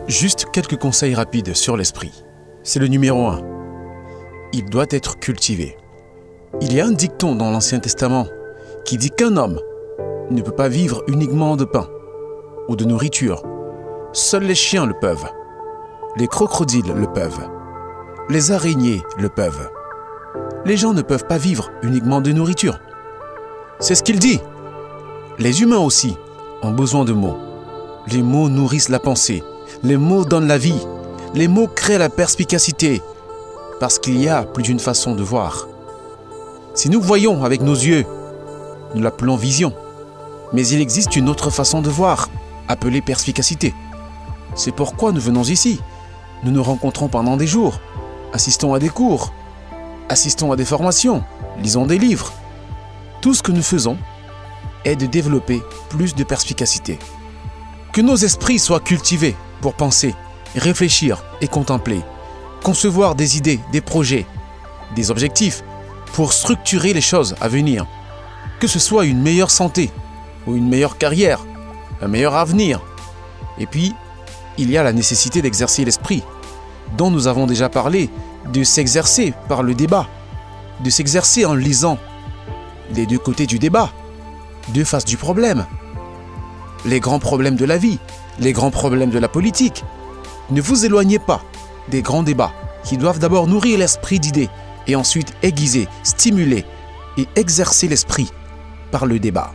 Juste quelques conseils rapides sur l'esprit. C'est le numéro 1. Il doit être cultivé. Il y a un dicton dans l'Ancien Testament qui dit qu'un homme ne peut pas vivre uniquement de pain ou de nourriture. Seuls les chiens le peuvent. Les crocodiles le peuvent. Les araignées le peuvent. Les gens ne peuvent pas vivre uniquement de nourriture. C'est ce qu'il dit. Les humains aussi ont besoin de mots. Les mots nourrissent la pensée. Les mots donnent la vie. Les mots créent la perspicacité. Parce qu'il y a plus d'une façon de voir. Si nous voyons avec nos yeux, nous l'appelons vision. Mais il existe une autre façon de voir, appelée perspicacité. C'est pourquoi nous venons ici. Nous nous rencontrons pendant des jours, assistons à des cours, assistons à des formations, lisons des livres. Tout ce que nous faisons est de développer plus de perspicacité. Que nos esprits soient cultivés pour penser, réfléchir et contempler, concevoir des idées, des projets, des objectifs pour structurer les choses à venir. Que ce soit une meilleure santé ou une meilleure carrière, un meilleur avenir. Et puis, il y a la nécessité d'exercer l'esprit, dont nous avons déjà parlé, de s'exercer par le débat, de s'exercer en lisant les deux côtés du débat, deux faces du problème, les grands problèmes de la vie, les grands problèmes de la politique. Ne vous éloignez pas des grands débats qui doivent d'abord nourrir l'esprit d'idées et ensuite aiguiser, stimuler et exercer l'esprit par le débat.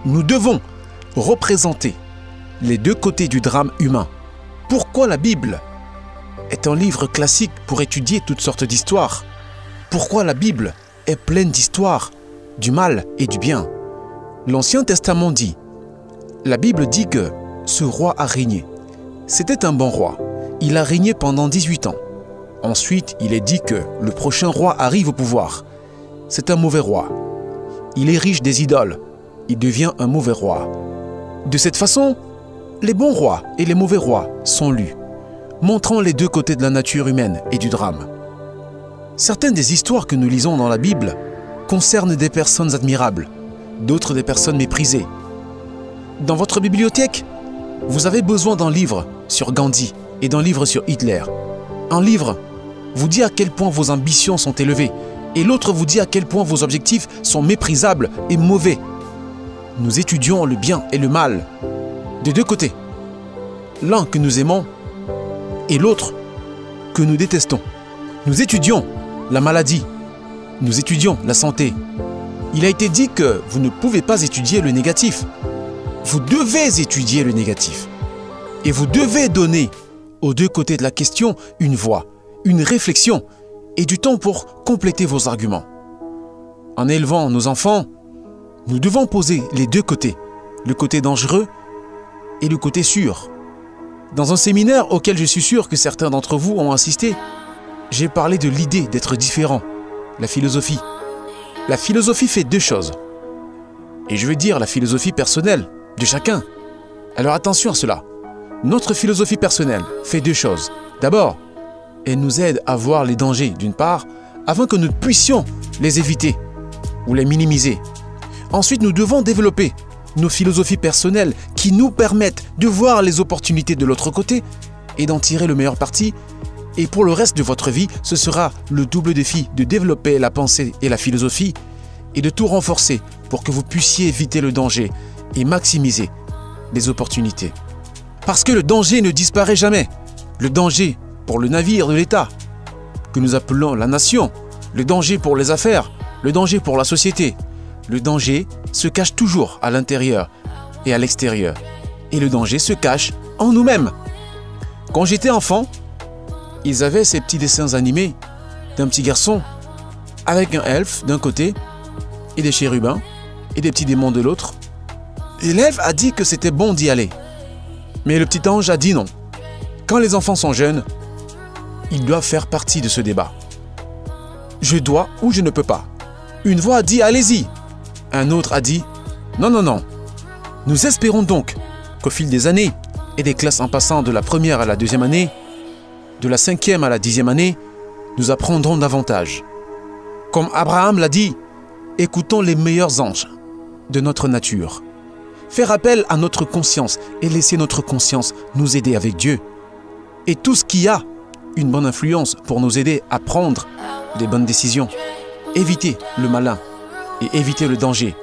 Nous devons représenter les deux côtés du drame humain. Pourquoi la Bible est un livre classique pour étudier toutes sortes d'histoires? Pourquoi la Bible est pleine d'histoires, du mal et du bien? L'Ancien Testament dit, la Bible dit que ce roi a régné. C'était un bon roi. Il a régné pendant 18 ans. Ensuite, il est dit que le prochain roi arrive au pouvoir. C'est un mauvais roi. Il érige des idoles. Il devient un mauvais roi. De cette façon, les bons rois et les mauvais rois sont lus, montrant les deux côtés de la nature humaine et du drame. Certaines des histoires que nous lisons dans la Bible concernent des personnes admirables, d'autres des personnes méprisées. Dans votre bibliothèque, vous avez besoin d'un livre sur Gandhi et d'un livre sur Hitler. Un livre vous dit à quel point vos ambitions sont élevées et l'autre vous dit à quel point vos objectifs sont méprisables et mauvais. Nous étudions le bien et le mal de deux côtés. L'un que nous aimons et l'autre que nous détestons. Nous étudions la maladie. Nous étudions la santé. Il a été dit que vous ne pouvez pas étudier le négatif. Vous devez étudier le négatif. Et vous devez donner aux deux côtés de la question une voix, une réflexion et du temps pour compléter vos arguments. En élevant nos enfants, nous devons poser les deux côtés, le côté dangereux et le côté sûr. Dans un séminaire auquel je suis sûr que certains d'entre vous ont assisté, j'ai parlé de l'idée d'être différent, la philosophie. La philosophie fait deux choses. Et je veux dire la philosophie personnelle de chacun. Alors attention à cela. Notre philosophie personnelle fait deux choses. D'abord, elle nous aide à voir les dangers d'une part, afin que nous puissions les éviter ou les minimiser. Ensuite, nous devons développer nos philosophies personnelles qui nous permettent de voir les opportunités de l'autre côté et d'en tirer le meilleur parti. Et pour le reste de votre vie, ce sera le double défi de développer la pensée et la philosophie et de tout renforcer pour que vous puissiez éviter le danger et maximiser les opportunités. Parce que le danger ne disparaît jamais. Le danger pour le navire de l'État, que nous appelons la nation, le danger pour les affaires, le danger pour la société. Le danger se cache toujours à l'intérieur et à l'extérieur. Et le danger se cache en nous-mêmes. Quand j'étais enfant, ils avaient ces petits dessins animés d'un petit garçon avec un elfe d'un côté et des chérubins et des petits démons de l'autre. Et l'elfe a dit que c'était bon d'y aller. Mais le petit ange a dit non. Quand les enfants sont jeunes, ils doivent faire partie de ce débat. Je dois ou je ne peux pas. Une voix a dit allez-y. Un autre a dit non, non, non. Nous espérons donc qu'au fil des années et des classes en passant de la première à la deuxième année, de la 5e à la 10e année, nous apprendrons davantage. Comme Abraham l'a dit, écoutons les meilleurs anges de notre nature. Faire appel à notre conscience et laisser notre conscience nous aider avec Dieu et tout ce qui a une bonne influence pour nous aider à prendre des bonnes décisions, éviter le malin et éviter le danger,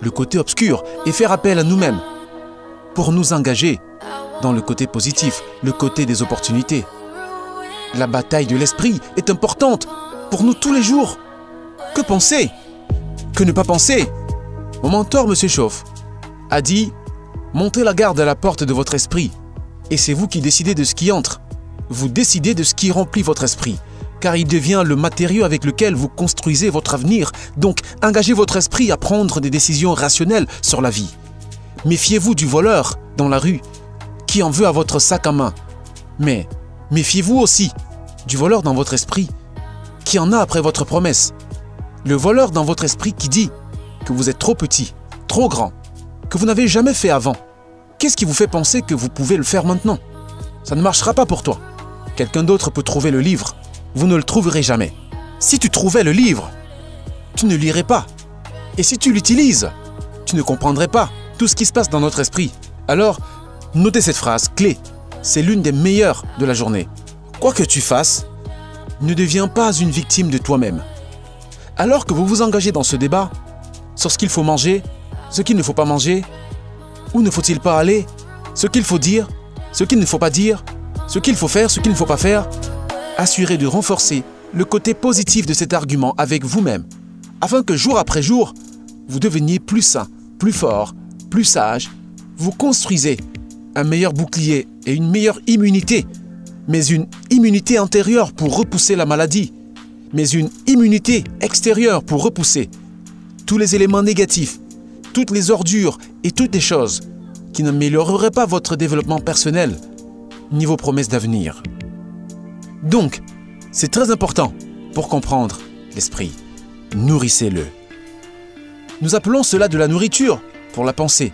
le côté obscur, et faire appel à nous-mêmes pour nous engager dans le côté positif, le côté des opportunités. La bataille de l'esprit est importante pour nous tous les jours. Que penser? Que ne pas penser? Mon mentor, M. Chauve, a dit « Montez la garde à la porte de votre esprit, et c'est vous qui décidez de ce qui entre. Vous décidez de ce qui remplit votre esprit, car il devient le matériau avec lequel vous construisez votre avenir. Donc, engagez votre esprit à prendre des décisions rationnelles sur la vie. Méfiez-vous du voleur dans la rue qui en veut à votre sac à main. Mais méfiez-vous aussi du voleur dans votre esprit qui en a après votre promesse. Le voleur dans votre esprit qui dit que vous êtes trop petit, trop grand, que vous n'avez jamais fait avant. Qu'est-ce qui vous fait penser que vous pouvez le faire maintenant? Ça ne marchera pas pour toi. Quelqu'un d'autre peut trouver le livre. Vous ne le trouverez jamais. Si tu trouvais le livre, tu ne lirais pas. Et si tu l'utilises, tu ne comprendrais pas tout ce qui se passe dans notre esprit. Alors, notez cette phrase clé. C'est l'une des meilleures de la journée. Quoi que tu fasses, ne deviens pas une victime de toi-même. Alors que vous vous engagez dans ce débat sur ce qu'il faut manger, ce qu'il ne faut pas manger, où ne faut-il pas aller, ce qu'il faut dire, ce qu'il ne faut pas dire, ce qu'il faut faire, ce qu'il ne faut pas faire, assurez de renforcer le côté positif de cet argument avec vous-même, afin que jour après jour, vous deveniez plus sain, plus fort, plus sage. Vous construisez un meilleur bouclier et une meilleure immunité, mais une immunité intérieure pour repousser la maladie, mais une immunité extérieure pour repousser tous les éléments négatifs, toutes les ordures et toutes les choses qui n'amélioreraient pas votre développement personnel ni vos promesses d'avenir. Donc, c'est très important pour comprendre l'esprit. Nourrissez-le. Nous appelons cela de la nourriture pour la pensée.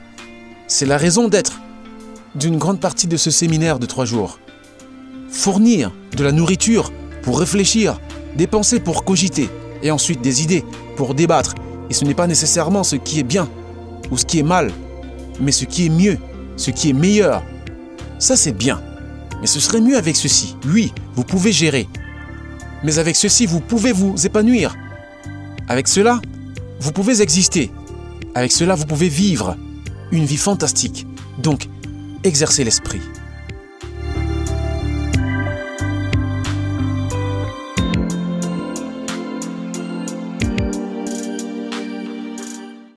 C'est la raison d'être d'une grande partie de ce séminaire de 3 jours. Fournir de la nourriture pour réfléchir, des pensées pour cogiter et ensuite des idées pour débattre. Et ce n'est pas nécessairement ce qui est bien ou ce qui est mal, mais ce qui est mieux, ce qui est meilleur. Ça, c'est bien. Mais ce serait mieux avec ceci. Oui, vous pouvez gérer. Mais avec ceci, vous pouvez vous épanouir. Avec cela, vous pouvez exister. Avec cela, vous pouvez vivre une vie fantastique. Donc, exercez l'esprit.